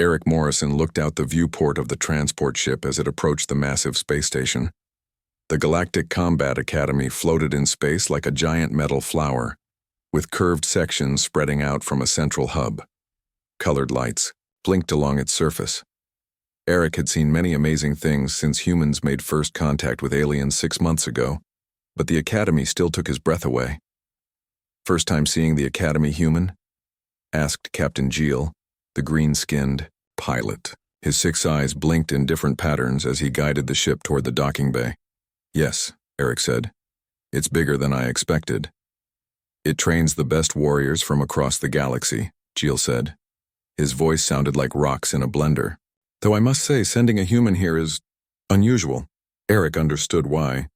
Eric Morrison looked out the viewport of the transport ship as it approached the massive space station. The Galactic Combat Academy floated in space like a giant metal flower, with curved sections spreading out from a central hub. Colored lights blinked along its surface. Eric had seen many amazing things since humans made first contact with aliens 6 months ago, but the Academy still took his breath away. "First time seeing the Academy human?" asked Captain Geel, the green-skinned pilot. His 6 eyes blinked in different patterns as he guided the ship toward the docking bay. "Yes," Eric said. "It's bigger than I expected." "It trains the best warriors from across the galaxy," Geel said. His voice sounded like rocks in a blender. "Though I must say sending a human here is unusual." Eric understood why.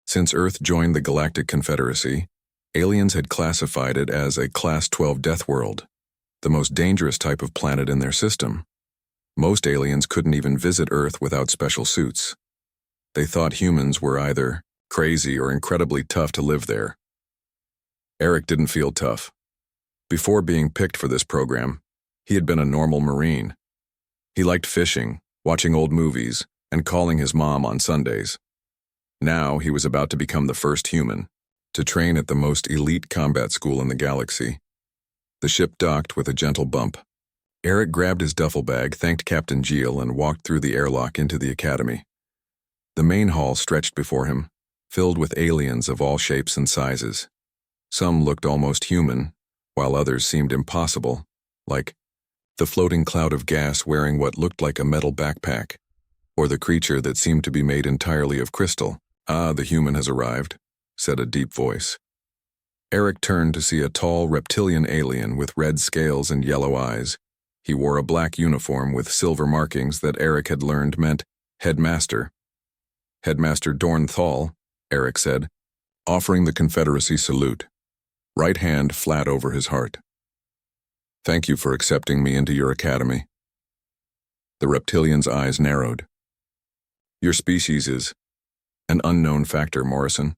Since Earth joined the Galactic Confederacy, aliens had classified it as a Class 12 Deathworld, the most dangerous type of planet in their system. Most aliens couldn't even visit Earth without special suits. They thought humans were either crazy or incredibly tough to live there. Eric didn't feel tough. Before being picked for this program, he had been a normal Marine. He liked fishing, watching old movies, and calling his mom on Sundays. Now he was about to become the first human, to train at the most elite combat school in the galaxy. The ship docked with a gentle bump. Eric grabbed his duffel bag, thanked Captain Geel, and walked through the airlock into the academy. The main hall stretched before him, filled with aliens of all shapes and sizes. Some looked almost human, while others seemed impossible, like the floating cloud of gas wearing what looked like a metal backpack, or the creature that seemed to be made entirely of crystal. "Ah, the human has arrived," said a deep voice. Eric turned to see a tall reptilian alien with red scales and yellow eyes. He wore a black uniform with silver markings that Eric had learned meant headmaster. "Headmaster Dornthal," Eric said, offering the Confederacy salute, right hand flat over his heart. "Thank you for accepting me into your academy." The reptilian's eyes narrowed. "Your species is an unknown factor, Morrison.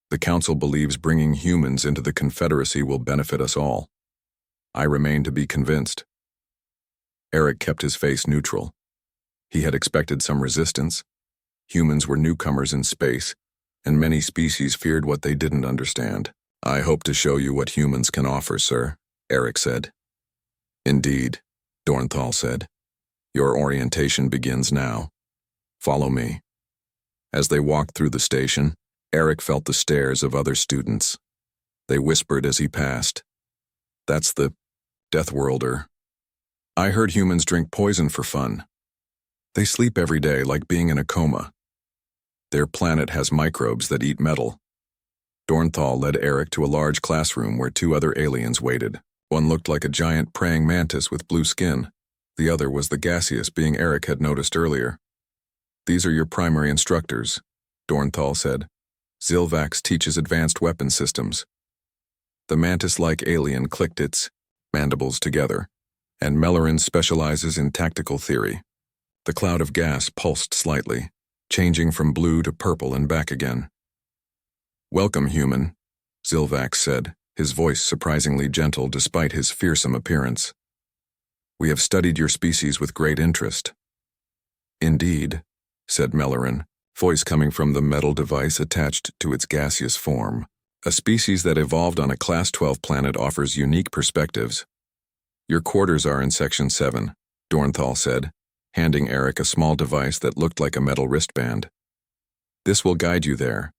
The Council believes bringing humans into the Confederacy will benefit us all. I remain to be convinced." Eric kept his face neutral. He had expected some resistance. Humans were newcomers in space, and many species feared what they didn't understand. "I hope to show you what humans can offer, sir," Eric said. "Indeed," Dornthal said. "Your orientation begins now. Follow me." As they walked through the station, Eric felt the stares of other students. They whispered as he passed, "That's the Deathworlder. I heard humans drink poison for fun. They sleep every day like being in a coma. Their planet has microbes that eat metal." Dornthal led Eric to a large classroom where 2 other aliens waited. One looked like a giant praying mantis with blue skin. The other was the gaseous being Eric had noticed earlier. "These are your primary instructors," Dornthal said. "Zilvax teaches advanced weapon systems." The mantis-like alien clicked its mandibles together, and Mellerin specializes in tactical theory. The cloud of gas pulsed slightly, changing from blue to purple and back again. "Welcome, human," Zilvax said, his voice surprisingly gentle despite his fearsome appearance. "We have studied your species with great interest." "Indeed," said Mellerin, voice coming from the metal device attached to its gaseous form. "A species that evolved on a Class 12 planet offers unique perspectives." "Your quarters are in Section 7, Dornthal said, handing Eric a small device that looked like a metal wristband. "This will guide you there.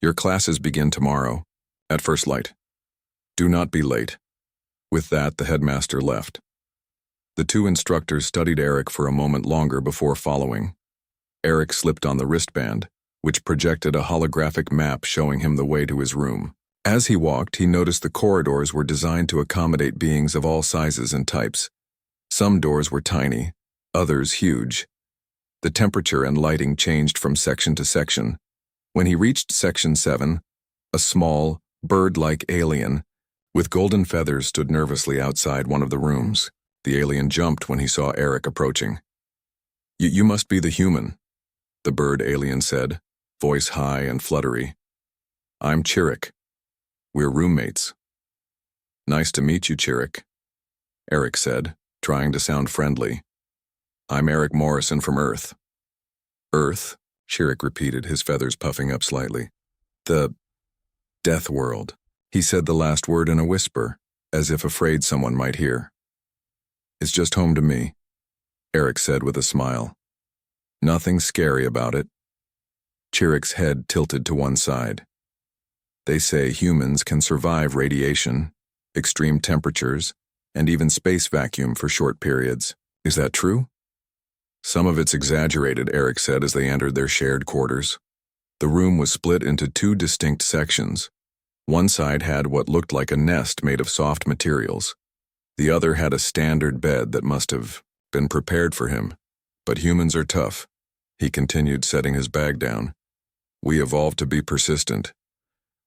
Your classes begin tomorrow, at first light. Do not be late." With that, the headmaster left. The 2 instructors studied Eric for a moment longer before following. Eric slipped on the wristband, which projected a holographic map showing him the way to his room. As he walked, he noticed the corridors were designed to accommodate beings of all sizes and types. Some doors were tiny, others huge. The temperature and lighting changed from section to section. When he reached Section 7, a small, bird-like alien with golden feathers stood nervously outside one of the rooms. The alien jumped when he saw Eric approaching. You must be the human," the bird alien said, voice high and fluttery. "I'm Chirik. We're roommates." "Nice to meet you, Chirik," Eric said, trying to sound friendly. I'm Eric Morrison from Earth. Earth? Chirrut repeated, his feathers puffing up slightly. The Deathworld. He said the last word in a whisper, as if afraid someone might hear. It's just home to me, Eric said with a smile. Nothing scary about it. Chirrut's head tilted to one side. They say humans can survive radiation, extreme temperatures, and even space vacuum for short periods. Is that true? Some of it's exaggerated, Eric said as they entered their shared quarters. The room was split into two distinct sections. One side had what looked like a nest made of soft materials. The other had a standard bed that must have been prepared for him. But humans are tough, he continued, setting his bag down. We evolved to be persistent.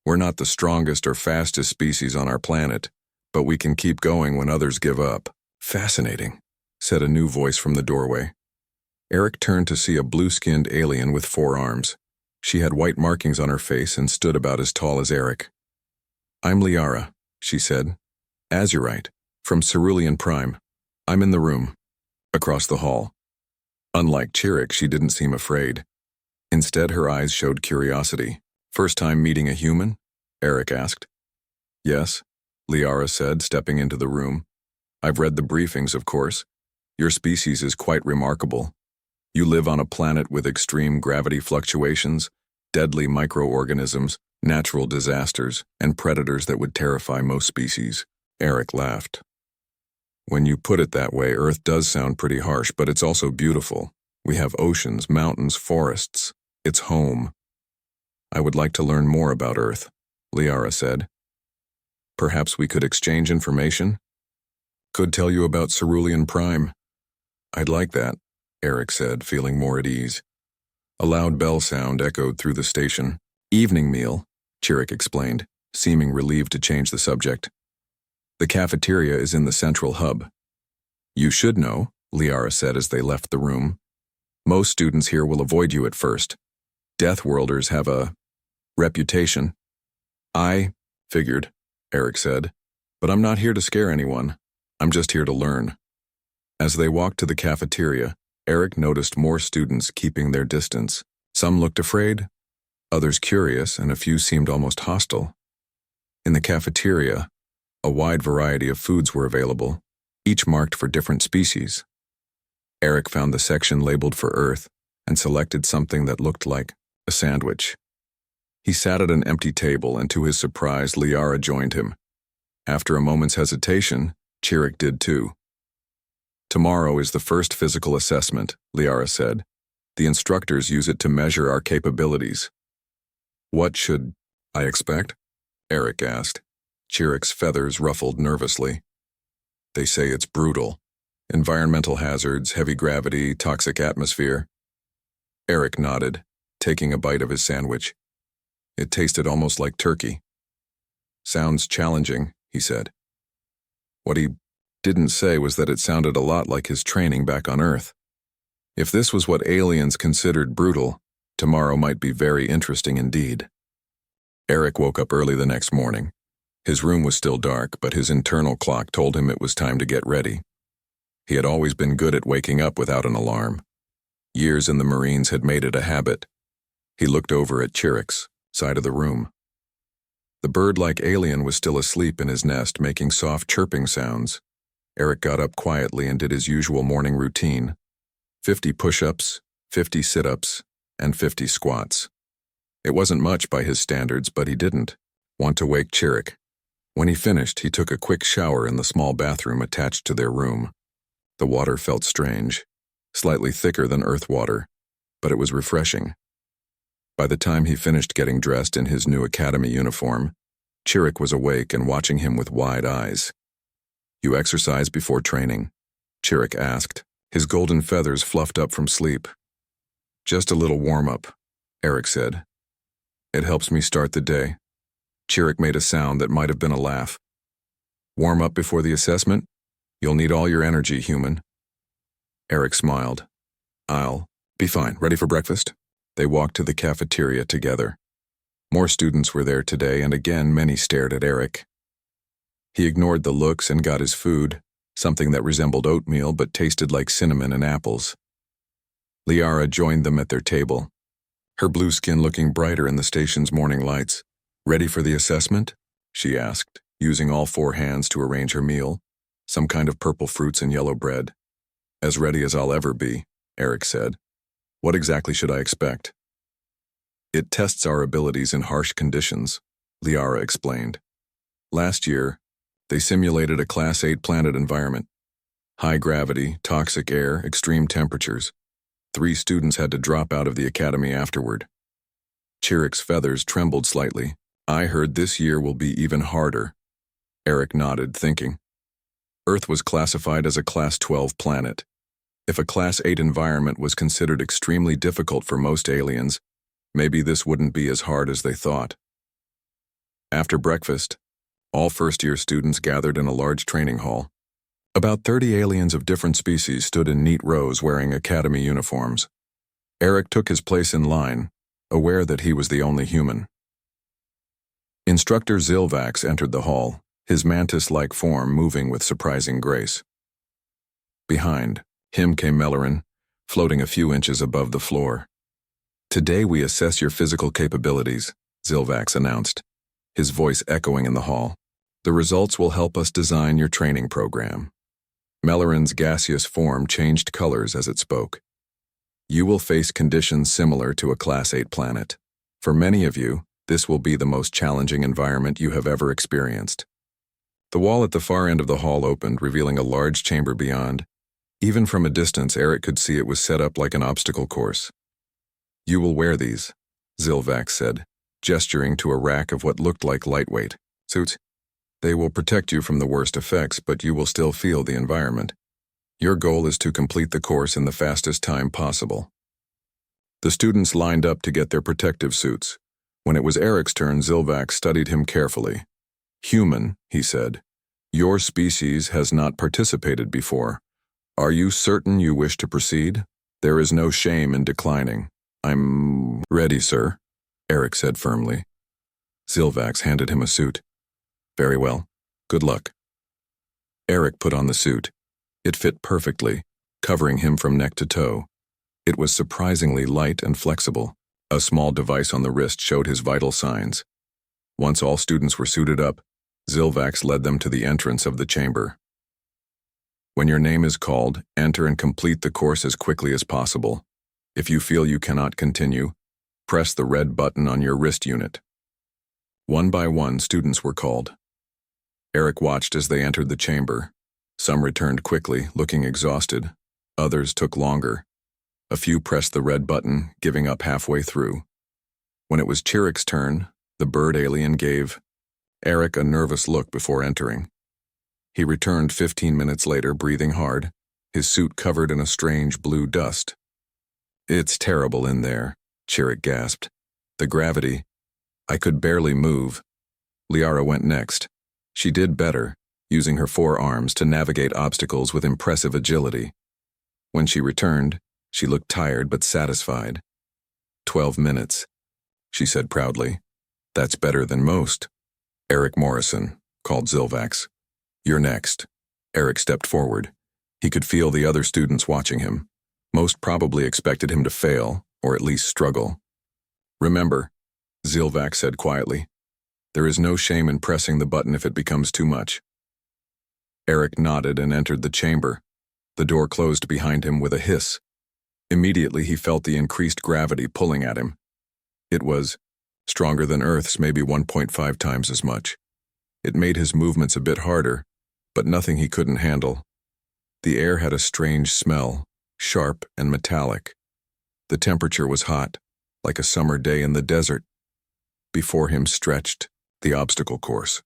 We're not the strongest or fastest species on our planet, but we can keep going when others give up. Fascinating, said a new voice from the doorway. Eric turned to see a blue-skinned alien with 4 arms. She had white markings on her face and stood about as tall as Eric. I'm Liara, she said. Azurite, from Cerulean Prime. I'm in the room, across the hall. Unlike Chirrut, she didn't seem afraid. Instead, her eyes showed curiosity. First time meeting a human? Eric asked. Yes, Liara said, stepping into the room. I've read the briefings, of course. Your species is quite remarkable. You live on a planet with extreme gravity fluctuations, deadly microorganisms, natural disasters, and predators that would terrify most species. Eric laughed. When you put it that way, Earth does sound pretty harsh, but it's also beautiful. We have oceans, mountains, forests. It's home. I would like to learn more about Earth, Liara said. Perhaps we could exchange information? Could tell you about Cerulean Prime. I'd like that, Eric said, feeling more at ease. A loud bell sound echoed through the station. Evening meal, Chirrut explained, seeming relieved to change the subject. The cafeteria is in the central hub. You should know, Liara said as they left the room. Most students here will avoid you at first. Deathworlders have a reputation. I figured, Eric said, but I'm not here to scare anyone. I'm just here to learn. As they walked to the cafeteria, Eric noticed more students keeping their distance. Some looked afraid, others curious, and a few seemed almost hostile. In the cafeteria, a wide variety of foods were available, each marked for different species. Eric found the section labeled for Earth and selected something that looked like a sandwich. He sat at an empty table, and to his surprise, Liara joined him. After a moment's hesitation, Chirrut did too. Tomorrow is the first physical assessment, Liara said. The instructors use it to measure our capabilities. What should I expect? Eric asked. Chirrut's feathers ruffled nervously. They say it's brutal. Environmental hazards, heavy gravity, toxic atmosphere. Eric nodded, taking a bite of his sandwich. It tasted almost like turkey. Sounds challenging, he said. What he didn't say was that it sounded a lot like his training back on Earth. If this was what aliens considered brutal, tomorrow might be very interesting indeed. Eric woke up early the next morning. His room was still dark, but his internal clock told him it was time to get ready. He had always been good at waking up without an alarm. Years in the Marines had made it a habit. He looked over at Chirrut's side of the room. The bird-like alien was still asleep in his nest, making soft chirping sounds. Eric got up quietly and did his usual morning routine. 50 push-ups, 50 sit-ups, and 50 squats. It wasn't much by his standards, but he didn't want to wake Chirrut. When he finished, he took a quick shower in the small bathroom attached to their room. The water felt strange, slightly thicker than earth water, but it was refreshing. By the time he finished getting dressed in his new academy uniform, Chirrut was awake and watching him with wide eyes. You exercise before training? Chirrut asked, his golden feathers fluffed up from sleep. Just a little warm-up, Eric said. It helps me start the day. Chirrut made a sound that might have been a laugh. Warm up before the assessment? You'll need all your energy, human. Eric smiled. I'll be fine. Ready for breakfast? They walked to the cafeteria together. More students were there today, and again many stared at Eric. He ignored the looks and got his food, something that resembled oatmeal but tasted like cinnamon and apples. Liara joined them at their table, her blue skin looking brighter in the station's morning lights. "Ready for the assessment?" she asked, using all four hands to arrange her meal, some kind of purple fruits and yellow bread. "As ready as I'll ever be," Eric said. "What exactly should I expect?" "It tests our abilities in harsh conditions," Liara explained. "Last year, they simulated a Class 8 planet environment. High gravity, toxic air, extreme temperatures. 3 students had to drop out of the academy afterward." Chirruk's feathers trembled slightly. "I heard this year will be even harder." Eric nodded, thinking. Earth was classified as a Class 12 planet. If a Class 8 environment was considered extremely difficult for most aliens, maybe this wouldn't be as hard as they thought. After breakfast, all first-year students gathered in a large training hall. About 30 aliens of different species stood in neat rows wearing academy uniforms. Eric took his place in line, aware that he was the only human. Instructor Zilvax entered the hall, his mantis-like form moving with surprising grace. Behind him came Mellerin, floating a few inches above the floor. "Today we assess your physical capabilities," Zilvax announced, his voice echoing in the hall. "The results will help us design your training program." Mellerin's gaseous form changed colors as it spoke. "You will face conditions similar to a Class 8 planet. For many of you, this will be the most challenging environment you have ever experienced." The wall at the far end of the hall opened, revealing a large chamber beyond. Even from a distance, Eric could see it was set up like an obstacle course. "You will wear these," Zilvax said, gesturing to a rack of what looked like lightweight suits. "They will protect you from the worst effects, but you will still feel the environment. Your goal is to complete the course in the fastest time possible." The students lined up to get their protective suits. When it was Eric's turn, Zilvax studied him carefully. "Human," he said, "your species has not participated before. Are you certain you wish to proceed? There is no shame in declining." "I'm ready, sir," Eric said firmly. Zilvax handed him a suit. "Very well. Good luck." Eric put on the suit. It fit perfectly, covering him from neck to toe. It was surprisingly light and flexible. A small device on the wrist showed his vital signs. Once all students were suited up, Zilvax led them to the entrance of the chamber. "When your name is called, enter and complete the course as quickly as possible. If you feel you cannot continue, press the red button on your wrist unit." One by one, students were called. Eric watched as they entered the chamber. Some returned quickly, looking exhausted. Others took longer. A few pressed the red button, giving up halfway through. When it was Chirruk's turn, the bird alien gave Eric a nervous look before entering. He returned 15 minutes later, breathing hard, his suit covered in a strange blue dust. "It's terrible in there," Chirruk gasped. "The gravity. I could barely move." Liara went next. She did better, using her 4 arms to navigate obstacles with impressive agility. When she returned, she looked tired but satisfied. 12 minutes, she said proudly. "That's better than most." "Eric Morrison," called Zilvax. "You're next." Eric stepped forward. He could feel the other students watching him. Most probably expected him to fail, or at least struggle. "Remember," Zilvax said quietly, "there is no shame in pressing the button if it becomes too much." Eric nodded and entered the chamber. The door closed behind him with a hiss. Immediately he felt the increased gravity pulling at him. It was stronger than Earth's, maybe 1.5 times as much. It made his movements a bit harder, but nothing he couldn't handle. The air had a strange smell, sharp and metallic. The temperature was hot, like a summer day in the desert. Before him stretched the obstacle course.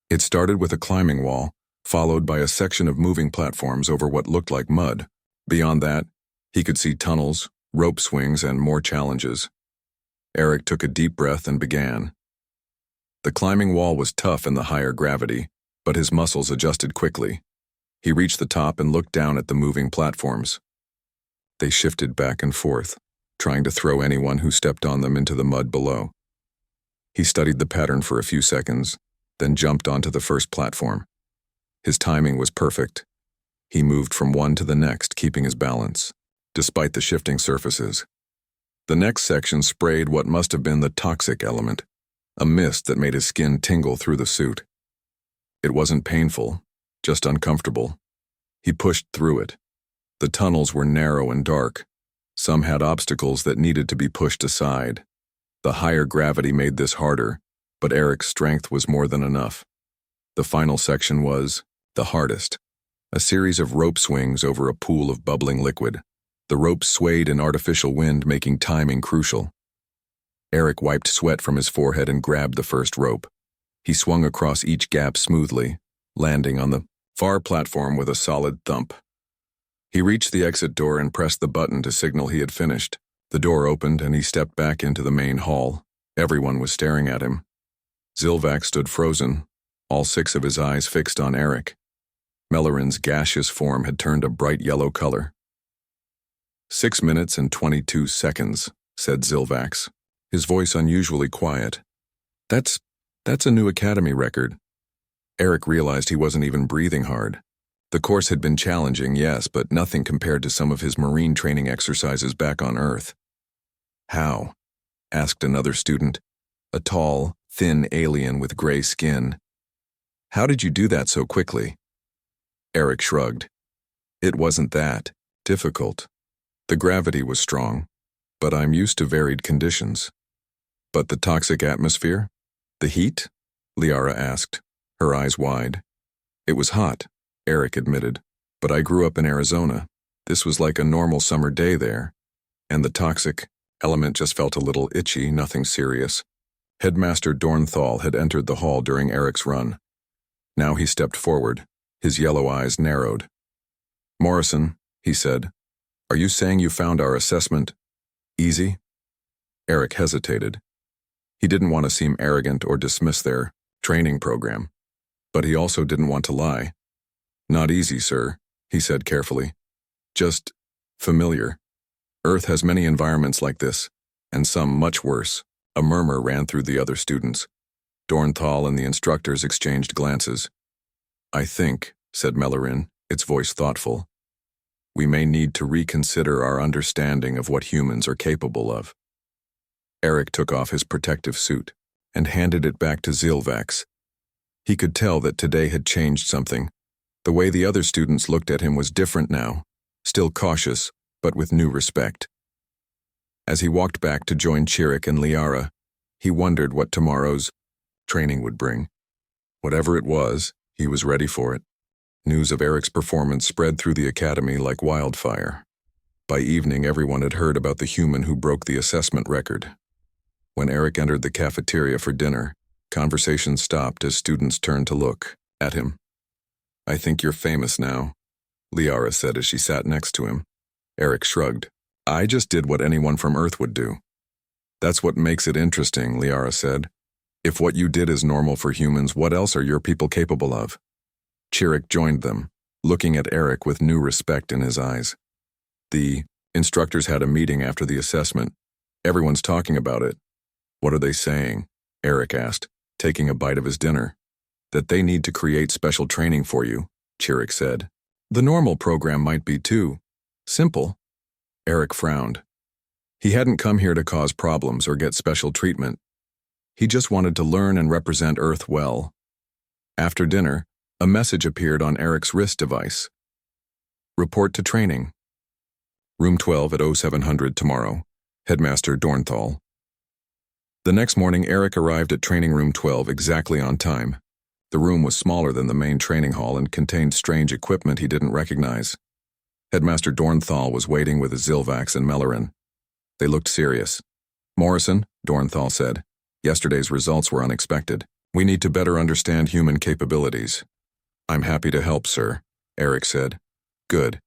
It started with a climbing wall, followed by a section of moving platforms over what looked like mud. Beyond that, he could see tunnels, rope swings, and more challenges. Eric took a deep breath and began. The climbing wall was tough in the higher gravity, but his muscles adjusted quickly. He reached the top and looked down at the moving platforms. They shifted back and forth, trying to throw anyone who stepped on them into the mud below. He studied the pattern for a few seconds, then jumped onto the first platform. His timing was perfect, He moved from one to the next, keeping his balance, despite the shifting surfaces. The next section sprayed what must have been the toxic element, a mist that made his skin tingle through the suit. It wasn't painful, just uncomfortable. He pushed through it. The tunnels were narrow and dark. Some had obstacles that needed to be pushed aside. The higher gravity made this harder, but Eric's strength was more than enough. The final section was the hardest. A series of rope swings over a pool of bubbling liquid. The ropes swayed in artificial wind, making timing crucial. Eric wiped sweat from his forehead and grabbed the first rope. He swung across each gap smoothly, landing on the far platform with a solid thump. He reached the exit door and pressed the button to signal he had finished. The door opened and he stepped back into the main hall. Everyone was staring at him. Zilvac stood frozen, all 6 of his eyes fixed on Eric. Melarin's gaseous form had turned a bright yellow color. 6 minutes and 22 seconds, said Zilvac, his voice unusually quiet. That's a new academy record. Eric realized he wasn't even breathing hard. The course had been challenging, yes, but nothing compared to some of his marine training exercises back on Earth. How? Asked another student, a tall, thin alien with gray skin. How did you do that so quickly? Eric shrugged. It wasn't that difficult. The gravity was strong, but I'm used to varied conditions. But the toxic atmosphere? The heat? Liara asked, her eyes wide. It was hot, Eric admitted, but I grew up in Arizona. This was like a normal summer day there, and the toxic element just felt a little itchy, nothing serious. Headmaster Dornthal had entered the hall during Eric's run. Now he stepped forward, his yellow eyes narrowed. Morrison, he said, are you saying you found our assessment easy? Eric hesitated. He didn't want to seem arrogant or dismiss their training program, but he also didn't want to lie. Not easy, sir, he said carefully. Just familiar. Earth has many environments like this, and some much worse. A murmur ran through the other students. Dornthal and the instructors exchanged glances. I think, said Melarin, its voice thoughtful, we may need to reconsider our understanding of what humans are capable of. Eric took off his protective suit and handed it back to Zilvac. He could tell that today had changed something. The way the other students looked at him was different now, still cautious, but with new respect. As he walked back to join Chirik and Liara, he wondered what tomorrow's training would bring. Whatever it was, he was ready for it. News of Eric's performance spread through the academy like wildfire. By evening, everyone had heard about the human who broke the assessment record. When Eric entered the cafeteria for dinner, conversation stopped as students turned to look at him. I think you're famous now, Liara said as she sat next to him. Eric shrugged. I just did what anyone from Earth would do. That's what makes it interesting, Liara said. If what you did is normal for humans, what else are your people capable of? Chirik joined them, looking at Eric with new respect in his eyes. The instructors had a meeting after the assessment. Everyone's talking about it. What are they saying? Eric asked, taking a bite of his dinner. That they need to create special training for you, Chirik said. The normal program might be too simple. Eric frowned. He hadn't come here to cause problems or get special treatment. He just wanted to learn and represent Earth well. After dinner, a message appeared on Eric's wrist device. Report to training. Room 12 at 0700 tomorrow. Headmaster Dornthal. The next morning, Eric arrived at training room 12 exactly on time. The room was smaller than the main training hall and contained strange equipment he didn't recognize. Headmaster Dornthal was waiting with Zilvac and Melarin. They looked serious. Morrison, Dornthal said, yesterday's results were unexpected. We need to better understand human capabilities. I'm happy to help, sir, Eric said. Good.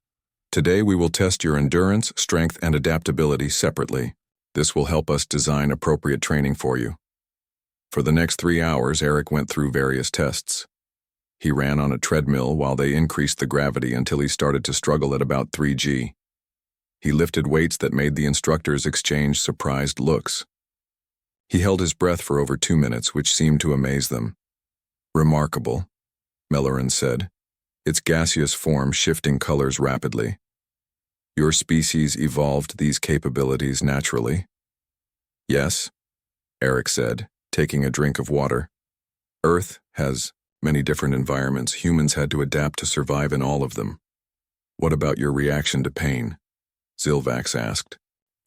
Today we will test your endurance, strength, and adaptability separately. This will help us design appropriate training for you. For the next 3 hours, Eric went through various tests. He ran on a treadmill while they increased the gravity until he started to struggle at about 3G. He lifted weights that made the instructors exchange surprised looks. He held his breath for over 2 minutes, which seemed to amaze them. Remarkable, Melarin said. its gaseous form shifting colors rapidly. Your species evolved these capabilities naturally? Yes, Eric said, taking a drink of water. Earth has many different environments. Humans had to adapt to survive in all of them. What about your reaction to pain? Zilvax asked.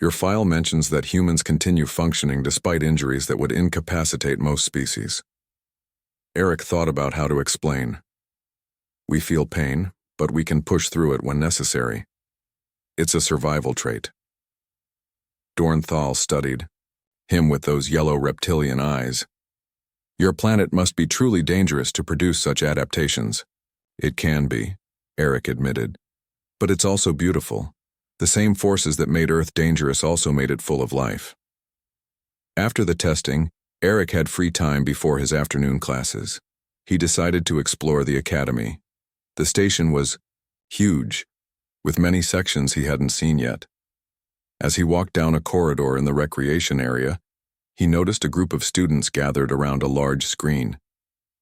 Your file mentions that humans continue functioning despite injuries that would incapacitate most species. Eric thought about how to explain. We feel pain, but we can push through it when necessary. It's a survival trait. Dornthal studied him with those yellow reptilian eyes. Your planet must be truly dangerous to produce such adaptations. It can be, Eric admitted. But it's also beautiful. The same forces that made Earth dangerous also made it full of life. After the testing, Eric had free time before his afternoon classes. He decided to explore the academy. The station was huge, with many sections he hadn't seen yet. As he walked down a corridor in the recreation area, he noticed a group of students gathered around a large screen.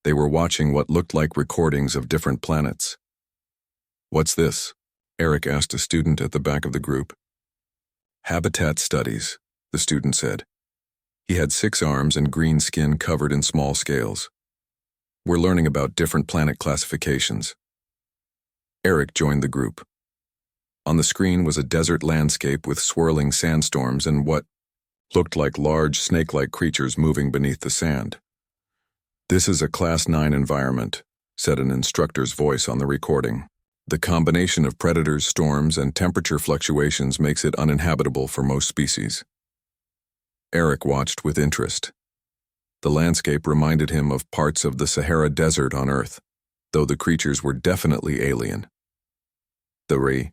They were watching what looked like recordings of different planets. What's this? Eric asked a student at the back of the group. Habitat studies, the student said. He had 6 arms and green skin covered in small scales. We're learning about different planet classifications. Eric joined the group. On the screen was a desert landscape with swirling sandstorms and what looked like large snake-like creatures moving beneath the sand. This is a Class 9 environment, said an instructor's voice on the recording. The combination of predators, storms, and temperature fluctuations makes it uninhabitable for most species. Eric watched with interest. The landscape reminded him of parts of the Sahara Desert on Earth, though the creatures were definitely alien. The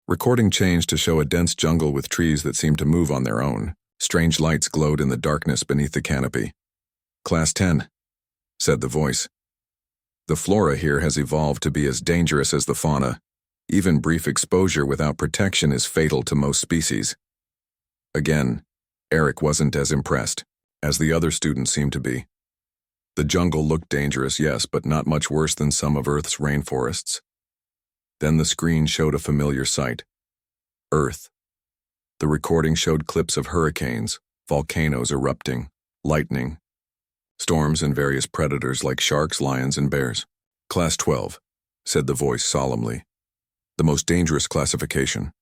recording changed to show a dense jungle with trees that seemed to move on their own. Strange lights glowed in the darkness beneath the canopy. Class 10, said the voice. The flora here has evolved to be as dangerous as the fauna. Even brief exposure without protection is fatal to most species. Again, Eric wasn't as impressed, as the other students seemed to be. The jungle looked dangerous, yes, but not much worse than some of Earth's rainforests. Then the screen showed a familiar sight. Earth. The recording showed clips of hurricanes, volcanoes erupting, lightning, storms and various predators like sharks, lions, and bears. Class 12, said the voice solemnly. The most dangerous classification.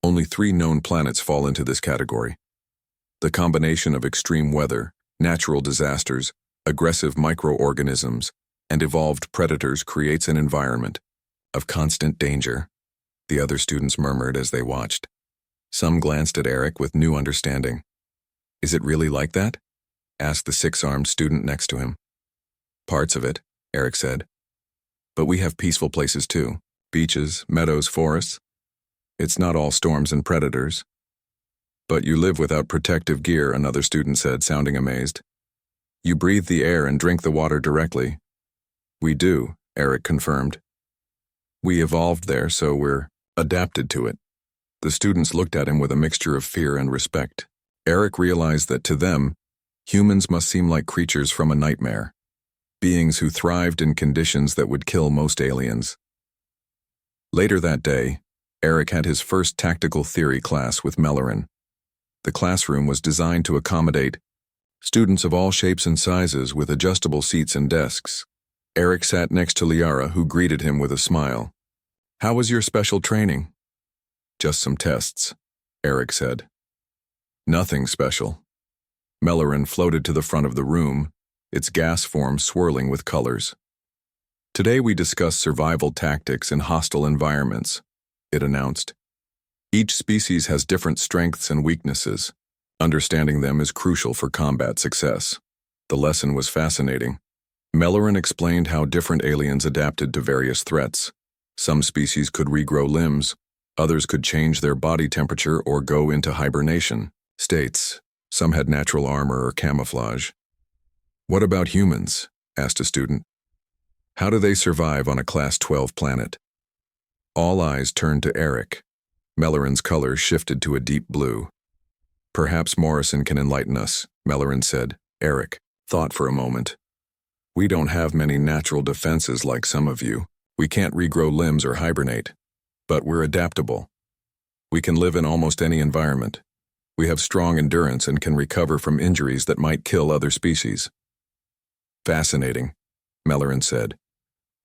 Only 3 known planets fall into this category. The combination of extreme weather, natural disasters, aggressive microorganisms, and evolved predators creates an environment of constant danger, the other students murmured as they watched. Some glanced at Eric with new understanding. Is it really like that? Asked the 6-armed student next to him. Parts of it, Eric said. But we have peaceful places too. Beaches, meadows, forests. It's not all storms and predators. But you live without protective gear, another student said, sounding amazed. You breathe the air and drink the water directly. We do, Eric confirmed. We evolved there, so we're adapted to it. The students looked at him with a mixture of fear and respect. Eric realized that to them, humans must seem like creatures from a nightmare, beings who thrived in conditions that would kill most aliens. Later that day, Eric had his first tactical theory class with Mellorin. The classroom was designed to accommodate students of all shapes and sizes with adjustable seats and desks. Eric sat next to Liara, who greeted him with a smile. How was your special training? Just some tests, Eric said. Nothing special. Mellorin floated to the front of the room, its gas form swirling with colors. Today we discuss survival tactics in hostile environments, it announced. Each species has different strengths and weaknesses. Understanding them is crucial for combat success. The lesson was fascinating. Mellorin explained how different aliens adapted to various threats. Some species could regrow limbs, others could change their body temperature or go into hibernation states. Some had natural armor or camouflage. What about humans? Asked a student. How do they survive on a Class 12 planet? All eyes turned to Eric. Mellorin's color shifted to a deep blue. Perhaps Morrison can enlighten us, Mellorin said. Eric thought for a moment. We don't have many natural defenses like some of you. We can't regrow limbs or hibernate, but we're adaptable. We can live in almost any environment. We have strong endurance and can recover from injuries that might kill other species. Fascinating, Mellerin said.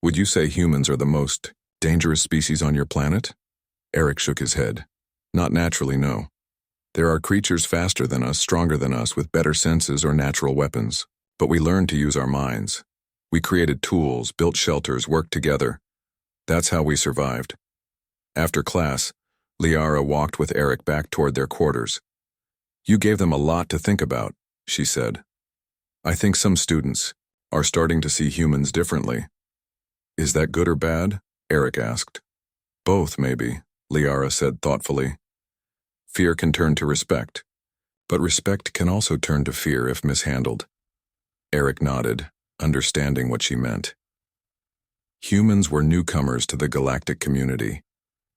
Would you say humans are the most dangerous species on your planet? Eric shook his head. Not naturally, no. There are creatures faster than us, stronger than us, with better senses or natural weapons. But we learned to use our minds. We created tools, built shelters, worked together. That's how we survived. After class, Liara walked with Eric back toward their quarters. You gave them a lot to think about, she said. I think some students are starting to see humans differently. Is that good or bad? Eric asked. Both, maybe, Liara said thoughtfully. Fear can turn to respect, but respect can also turn to fear if mishandled. Eric nodded, understanding what she meant. Humans were newcomers to the galactic community.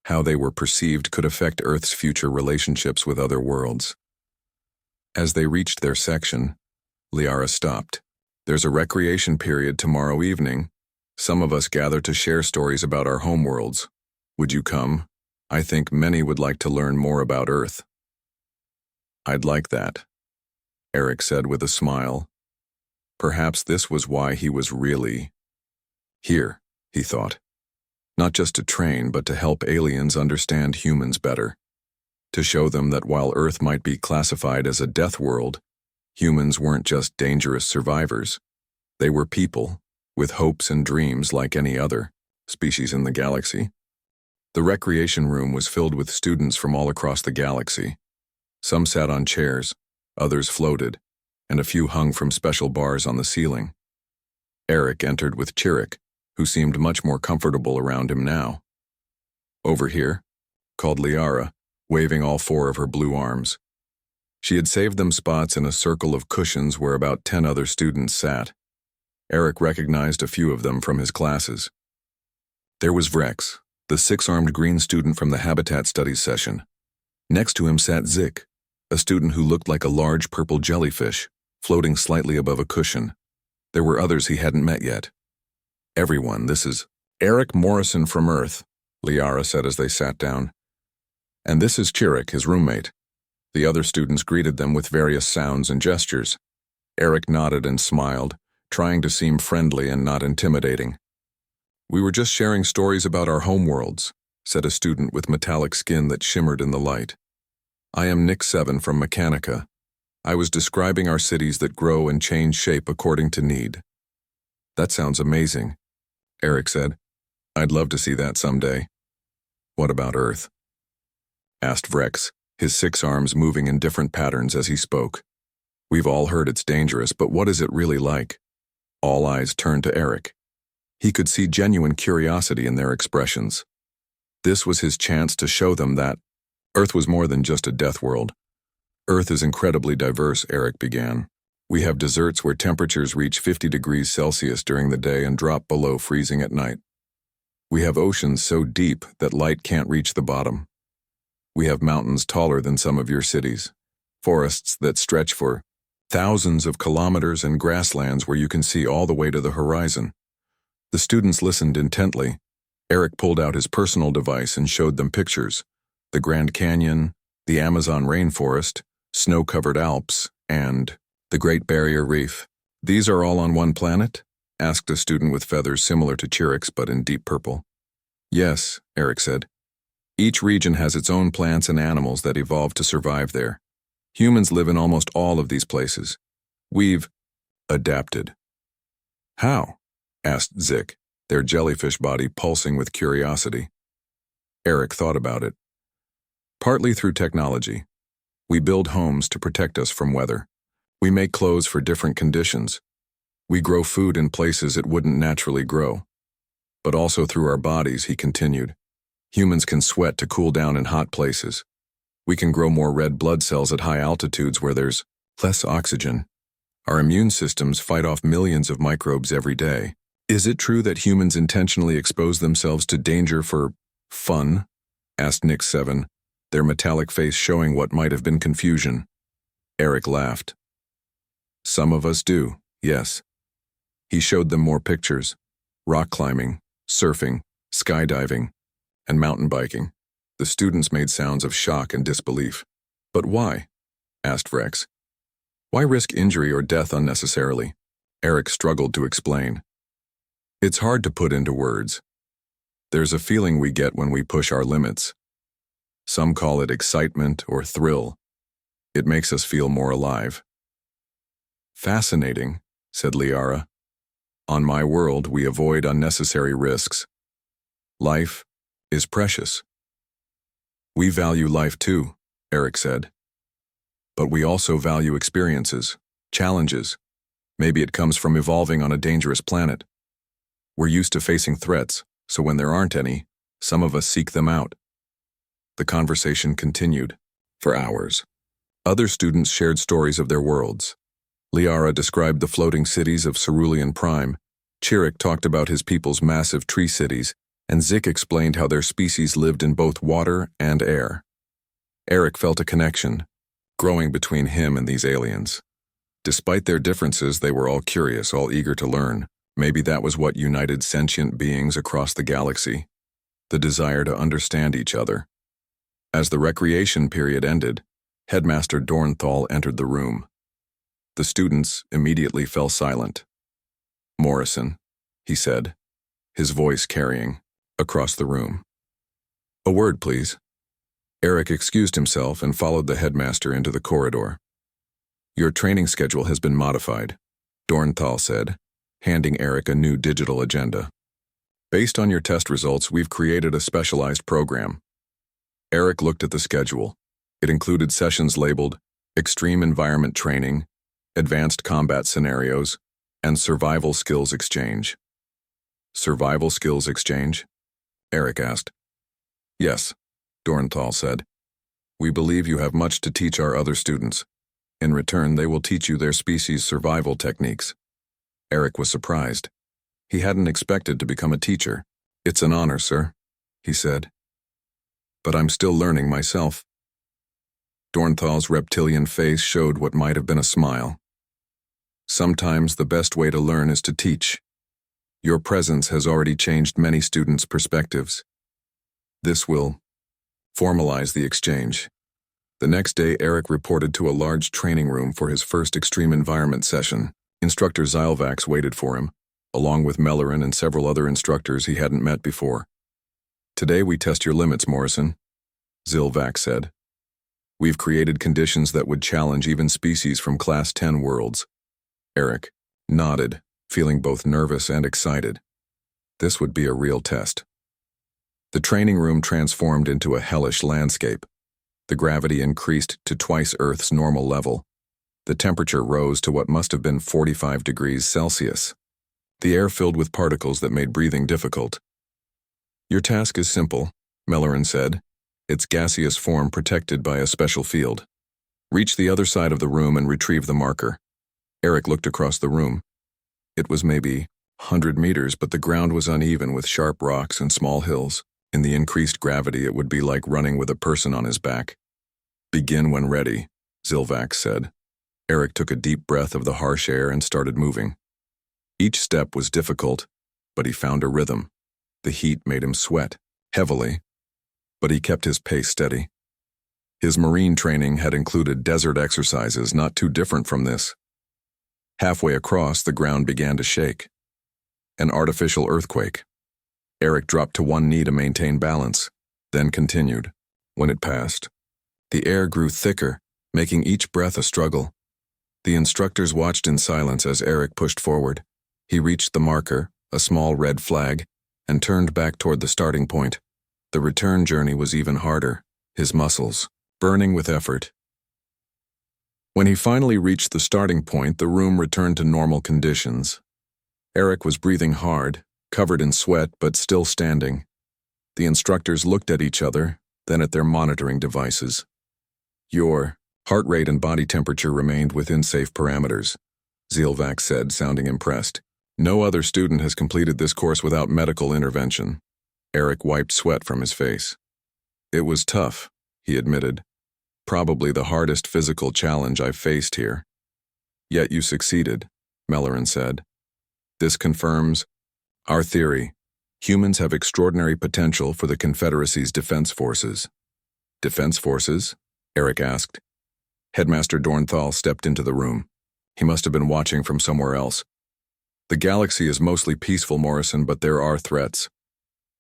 How they were perceived could affect Earth's future relationships with other worlds. As they reached their section, Liara stopped. There's a recreation period tomorrow evening. Some of us gather to share stories about our homeworlds. Would you come? I think many would like to learn more about Earth. I'd like that, Eric said with a smile. Perhaps this was why he was really here, he thought. Not just to train, but to help aliens understand humans better. To show them that while Earth might be classified as a death world, humans weren't just dangerous survivors. They were people, with hopes and dreams like any other species in the galaxy. The recreation room was filled with students from all across the galaxy. Some sat on chairs, others floated, and a few hung from special bars on the ceiling. Eric entered with Chirik, who seemed much more comfortable around him now. Over here, called Liara, waving all 4 of her blue arms. She had saved them spots in a circle of cushions where about 10 other students sat. Eric recognized a few of them from his classes. There was Vrex, the 6-armed green student from the Habitat Studies session. Next to him sat Zik, a student who looked like a large purple jellyfish, floating slightly above a cushion. There were others he hadn't met yet. Everyone, this is Eric Morrison from Earth, Liara said as they sat down. And this is Chirik, his roommate. The other students greeted them with various sounds and gestures. Eric nodded and smiled, trying to seem friendly and not intimidating. We were just sharing stories about our homeworlds, said a student with metallic skin that shimmered in the light. I am Nick 7 from Mechanica. I was describing our cities that grow and change shape according to need. That sounds amazing, Eric said. I'd love to see that someday. What about Earth? Asked Vrex, his 6 arms moving in different patterns as he spoke. We've all heard it's dangerous, but what is it really like? All eyes turned to Eric. He could see genuine curiosity in their expressions. This was his chance to show them that Earth was more than just a death world. Earth is incredibly diverse, Eric began. We have deserts where temperatures reach 50 degrees Celsius during the day and drop below freezing at night. We have oceans so deep that light can't reach the bottom. We have mountains taller than some of your cities, forests that stretch for thousands of kilometers, and grasslands where you can see all the way to the horizon. The students listened intently. Eric pulled out his personal device and showed them pictures. The Grand Canyon, the Amazon rainforest, snow-covered Alps, and the Great Barrier Reef. These are all on one planet? Asked a student with feathers similar to Chirik's but in deep purple. Yes, Eric said. Each region has its own plants and animals that evolved to survive there. Humans live in almost all of these places. We've adapted. How? Asked Zik, their jellyfish body pulsing with curiosity. Eric thought about it. Partly through technology. We build homes to protect us from weather. We make clothes for different conditions. We grow food in places it wouldn't naturally grow. But also through our bodies, he continued. Humans can sweat to cool down in hot places. We can grow more red blood cells at high altitudes where there's less oxygen. Our immune systems fight off millions of microbes every day. Is it true that humans intentionally expose themselves to danger for fun? Asked Nick 7, their metallic face showing what might have been confusion. Eric laughed. Some of us do, yes. He showed them more pictures. Rock climbing, surfing, skydiving, and mountain biking. The students made sounds of shock and disbelief. But why? Asked Rex. Why risk injury or death unnecessarily? Eric struggled to explain. It's hard to put into words. There's a feeling we get when we push our limits. Some call it excitement or thrill. It makes us feel more alive. Fascinating, said Liara. On my world, we avoid unnecessary risks. Life is precious. We value life too, Eric said. But we also value experiences, challenges. Maybe it comes from evolving on a dangerous planet. We're used to facing threats, so when there aren't any, some of us seek them out. The conversation continued for hours. Other students shared stories of their worlds. Liara described the floating cities of Cerulean Prime, Chirrut talked about his people's massive tree cities, and Zik explained how their species lived in both water and air. Eric felt a connection, growing between him and these aliens. Despite their differences, they were all curious, all eager to learn. Maybe that was what united sentient beings across the galaxy, the desire to understand each other. As the recreation period ended, Headmaster Dornthal entered the room. The students immediately fell silent. Morrison, he said, his voice carrying across the room. A word, please. Eric excused himself and followed the headmaster into the corridor. Your training schedule has been modified, Dornthal said, handing Eric a new digital agenda. Based on your test results, we've created a specialized program. Eric looked at the schedule. It included sessions labeled Extreme Environment Training, Advanced Combat Scenarios, and Survival Skills Exchange. Survival Skills Exchange? Eric asked. Yes, Dornthal said. We believe you have much to teach our other students. In return, they will teach you their species' survival techniques. Eric was surprised. He hadn't expected to become a teacher. It's an honor, sir, he said. But I'm still learning myself. Dornthal's reptilian face showed what might have been a smile. Sometimes the best way to learn is to teach. Your presence has already changed many students' perspectives. This will formalize the exchange. The next day, Eric reported to a large training room for his first extreme environment session. Instructor Zylvax waited for him, along with Mellerin and several other instructors he hadn't met before. Today we test your limits, Morrison, Zylvax said. We've created conditions that would challenge even species from Class 10 worlds. Eric nodded, feeling both nervous and excited. This would be a real test. The training room transformed into a hellish landscape. The gravity increased to twice Earth's normal level. The temperature rose to what must have been 45 degrees Celsius. The air filled with particles that made breathing difficult. Your task is simple, Mellerin said, its gaseous form protected by a special field. Reach the other side of the room and retrieve the marker. Eric looked across the room. It was maybe 100 meters, but the ground was uneven with sharp rocks and small hills. In the increased gravity, it would be like running with a person on his back. Begin when ready, Zylvax said. Eric took a deep breath of the harsh air and started moving. Each step was difficult, but he found a rhythm. The heat made him sweat, heavily, but he kept his pace steady. His marine training had included desert exercises not too different from this. Halfway across, the ground began to shake. An artificial earthquake. Eric dropped to one knee to maintain balance, then continued. When it passed, the air grew thicker, making each breath a struggle. The instructors watched in silence as Eric pushed forward. He reached the marker, a small red flag, and turned back toward the starting point. The return journey was even harder, his muscles burning with effort. When he finally reached the starting point, the room returned to normal conditions. Eric was breathing hard, covered in sweat, but still standing. The instructors looked at each other, then at their monitoring devices. Your heart rate and body temperature remained within safe parameters, Zylvax said, sounding impressed. No other student has completed this course without medical intervention. Eric wiped sweat from his face. It was tough, he admitted. Probably the hardest physical challenge I've faced here. Yet you succeeded, Mellerin said. This confirms our theory. Humans have extraordinary potential for the Confederacy's defense forces. Defense forces? Eric asked. Headmaster Dornthal stepped into the room. He must have been watching from somewhere else. The galaxy is mostly peaceful, Morrison, but there are threats.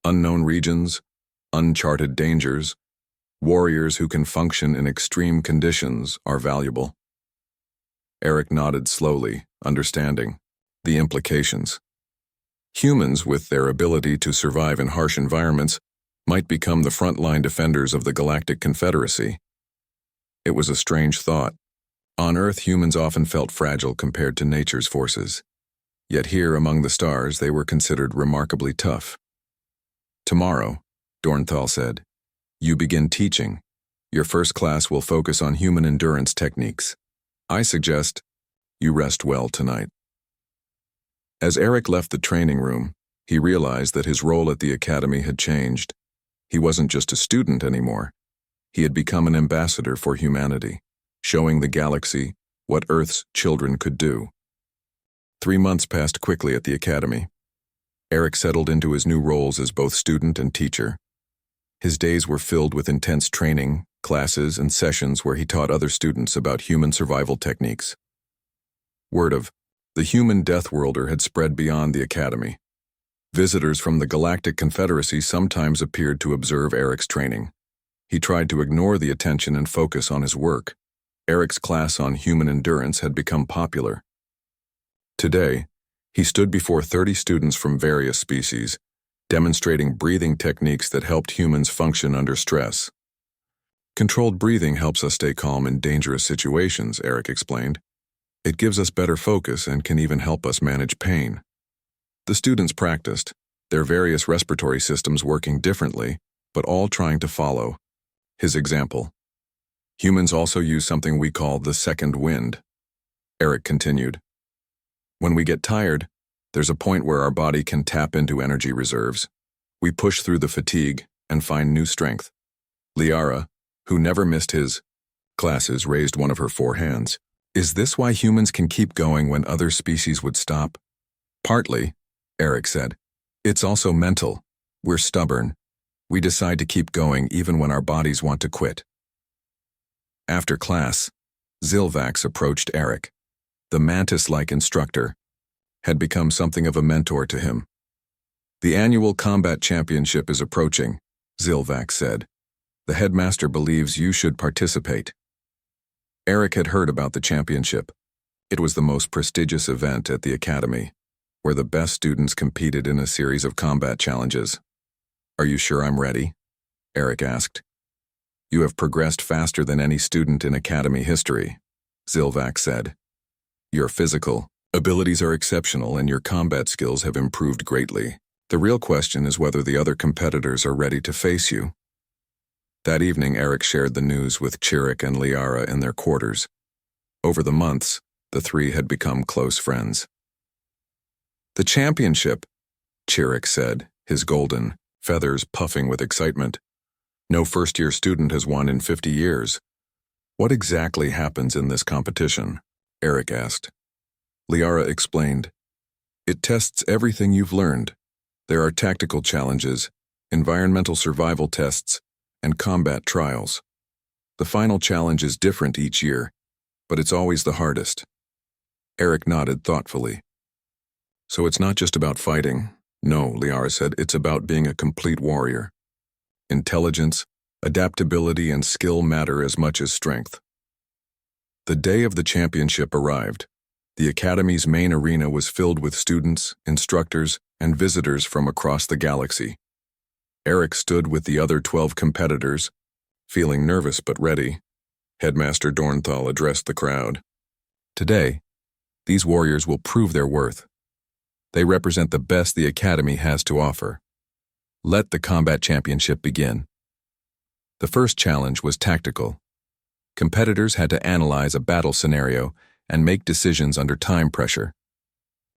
Unknown regions, uncharted dangers, warriors who can function in extreme conditions are valuable. Eric nodded slowly, understanding the implications. Humans, with their ability to survive in harsh environments, might become the frontline defenders of the Galactic Confederacy. It was a strange thought. On Earth, humans often felt fragile compared to nature's forces. Yet here, among the stars, they were considered remarkably tough. Tomorrow, Dornthal said, you begin teaching. Your first class will focus on human endurance techniques. I suggest you rest well tonight. As Eric left the training room, he realized that his role at the academy had changed. He wasn't just a student anymore. He had become an ambassador for humanity, showing the galaxy what Earth's children could do. 3 months passed quickly at the academy. Eric settled into his new roles as both student and teacher. His days were filled with intense training, classes, and sessions where he taught other students about human survival techniques. Word of the human Deathworlder had spread beyond the academy. Visitors from the Galactic Confederacy sometimes appeared to observe Eric's training. He tried to ignore the attention and focus on his work. Eric's class on human endurance had become popular. Today, he stood before 30 students from various species, demonstrating breathing techniques that helped humans function under stress. Controlled breathing helps us stay calm in dangerous situations, Eric explained. It gives us better focus and can even help us manage pain. The students practiced, their various respiratory systems working differently, but all trying to follow his example. Humans also use something we call the second wind. Eric continued. When we get tired, there's a point where our body can tap into energy reserves. We push through the fatigue and find new strength. Liara, who never missed his classes, raised one of her 4 hands. Is this why humans can keep going when other species would stop? Partly, Eric said. It's also mental. We're stubborn. We decide to keep going even when our bodies want to quit. After class, Zilvax approached Eric. The mantis-like instructor had become something of a mentor to him. The annual combat championship is approaching, Zilvax said. The headmaster believes you should participate. Eric had heard about the championship. It was the most prestigious event at the academy, where the best students competed in a series of combat challenges. Are you sure I'm ready? Eric asked. You have progressed faster than any student in academy history, Zilvax said. Your physical abilities are exceptional and your combat skills have improved greatly. The real question is whether the other competitors are ready to face you. That evening, Eric shared the news with Chirik and Liara in their quarters. Over the months, the 3 had become close friends. The championship, Chirik said, his golden feathers puffing with excitement. No first-year student has won in 50 years. What exactly happens in this competition? Eric asked. Liara explained. It tests everything you've learned. There are tactical challenges, environmental survival tests, and combat trials. The final challenge is different each year, but it's always the hardest. Eric nodded thoughtfully. So it's not just about fighting. No, Liara said, it's about being a complete warrior. Intelligence, adaptability, and skill matter as much as strength. The day of the championship arrived. The academy's main arena was filled with students, instructors, and visitors from across the galaxy. Eric stood with the other 12 competitors, feeling nervous but ready. Headmaster Dornthal addressed the crowd. Today, these warriors will prove their worth. They represent the best the academy has to offer. Let the combat championship begin. The first challenge was tactical. Competitors had to analyze a battle scenario and make decisions under time pressure.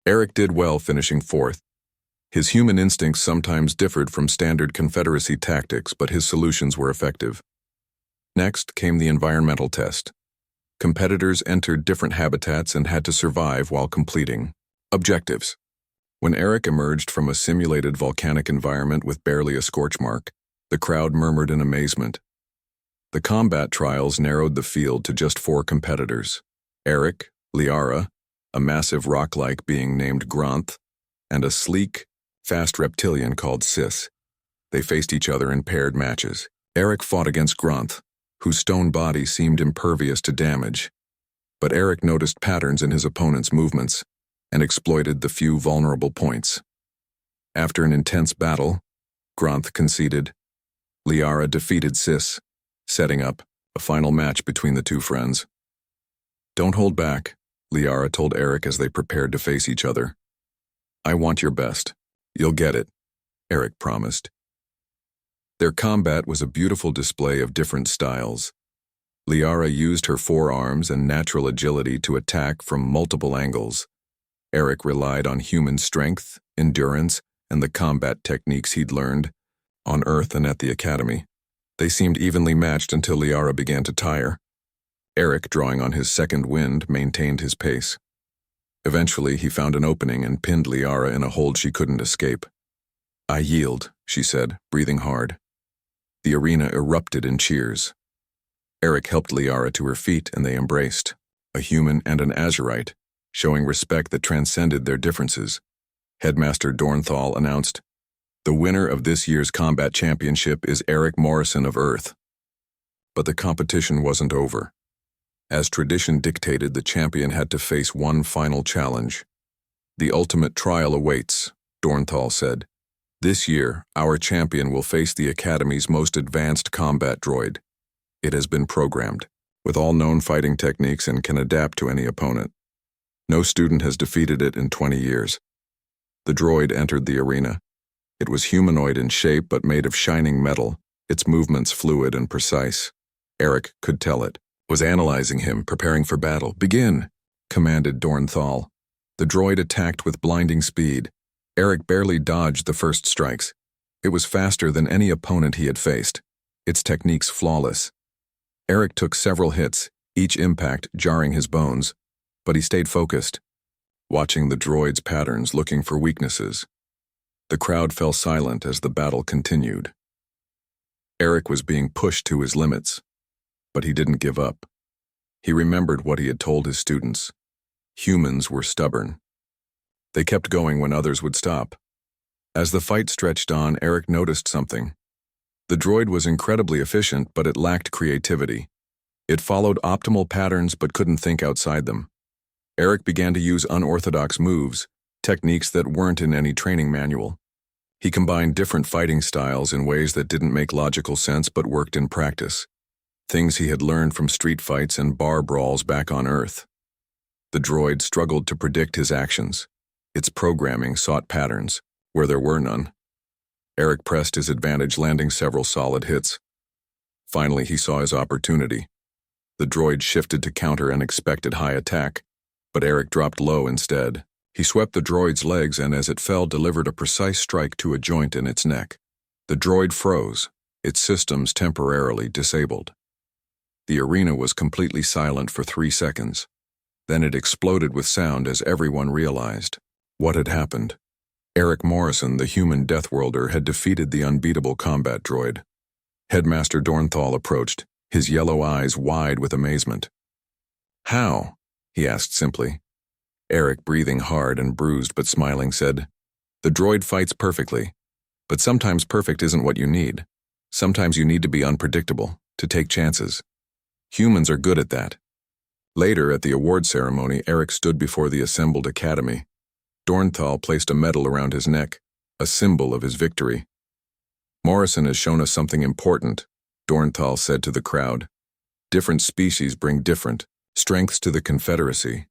Eric did well, finishing 4th. His human instincts sometimes differed from standard Confederacy tactics, but his solutions were effective. Next came the environmental test. Competitors entered different habitats and had to survive while completing objectives. When Eric emerged from a simulated volcanic environment with barely a scorch mark, the crowd murmured in amazement. The combat trials narrowed the field to just 4 competitors: Eric, Liara, a massive rock-like being named Gronth, and a sleek, fast reptilian called Sis. They faced each other in paired matches. Eric fought against Gronth, whose stone body seemed impervious to damage. But Eric noticed patterns in his opponent's movements and exploited the few vulnerable points. After an intense battle, Gronth conceded. Liara defeated Sis, setting up a final match between the 2 friends. "Don't hold back," Liara told Eric as they prepared to face each other. "I want your best. You'll get it," Eric promised. Their combat was a beautiful display of different styles. Liara used her forearms and natural agility to attack from multiple angles. Eric relied on human strength, endurance, and the combat techniques he'd learned on Earth and at the Academy. They seemed evenly matched until Liara began to tire. Eric, drawing on his second wind, maintained his pace. Eventually, he found an opening and pinned Liara in a hold she couldn't escape. "I yield," she said, breathing hard. The arena erupted in cheers. Eric helped Liara to her feet and they embraced, a human and an Azurite, showing respect that transcended their differences. Headmaster Dornthal announced, "The winner of this year's combat championship is Eric Morrison of Earth." But the competition wasn't over. As tradition dictated, the champion had to face one final challenge. "The ultimate trial awaits," Dornthal said. "This year, our champion will face the Academy's most advanced combat droid. It has been programmed, with all known fighting techniques and can adapt to any opponent. No student has defeated it in 20 years. The droid entered the arena. It was humanoid in shape but made of shining metal, its movements fluid and precise. Eric could tell it. Was analyzing him, preparing for battle. "Begin," commanded Dornthal. The droid attacked with blinding speed. Eric barely dodged the first strikes. It was faster than any opponent he had faced, its techniques flawless. Eric took several hits, each impact jarring his bones, but he stayed focused, watching the droid's patterns, looking for weaknesses. The crowd fell silent as the battle continued. Eric was being pushed to his limits, but he didn't give up. He remembered what he had told his students. Humans were stubborn. They kept going when others would stop. As the fight stretched on, Eric noticed something. The droid was incredibly efficient, but it lacked creativity. It followed optimal patterns but couldn't think outside them. Eric began to use unorthodox moves, techniques that weren't in any training manual. He combined different fighting styles in ways that didn't make logical sense but worked in practice. Things he had learned from street fights and bar brawls back on Earth. The droid struggled to predict his actions. Its programming sought patterns, where there were none. Eric pressed his advantage, landing several solid hits. Finally, he saw his opportunity. The droid shifted to counter an expected high attack, but Eric dropped low instead. He swept the droid's legs and as it fell, delivered a precise strike to a joint in its neck. The droid froze, its systems temporarily disabled. The arena was completely silent for 3 seconds. Then it exploded with sound as everyone realized what had happened. Eric Morrison, the human Deathworlder, had defeated the unbeatable combat droid. Headmaster Dornthal approached, his yellow eyes wide with amazement. "How?" he asked simply. Eric, breathing hard and bruised but smiling, said, "The droid fights perfectly, but sometimes perfect isn't what you need. Sometimes you need to be unpredictable, to take chances. Humans are good at that." Later, at the award ceremony, Eric stood before the assembled academy. Dornthal placed a medal around his neck, a symbol of his victory. "Morrison has shown us something important," Dornthal said to the crowd. "Different species bring different strengths to the Confederacy.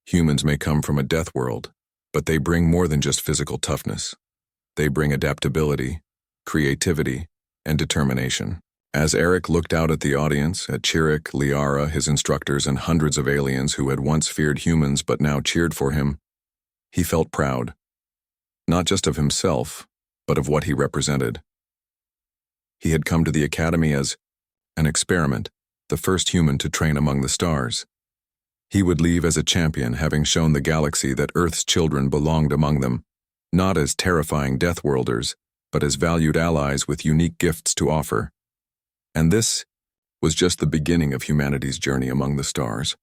Humans may come from a death world, but they bring more than just physical toughness. They bring adaptability, creativity, and determination." As Eric looked out at the audience, at Chirrut, Liara, his instructors, and hundreds of aliens who had once feared humans but now cheered for him, he felt proud. Not just of himself, but of what he represented. He had come to the Academy as an experiment, the first human to train among the stars. He would leave as a champion, having shown the galaxy that Earth's children belonged among them, not as terrifying Deathworlders, but as valued allies with unique gifts to offer. And this was just the beginning of humanity's journey among the stars.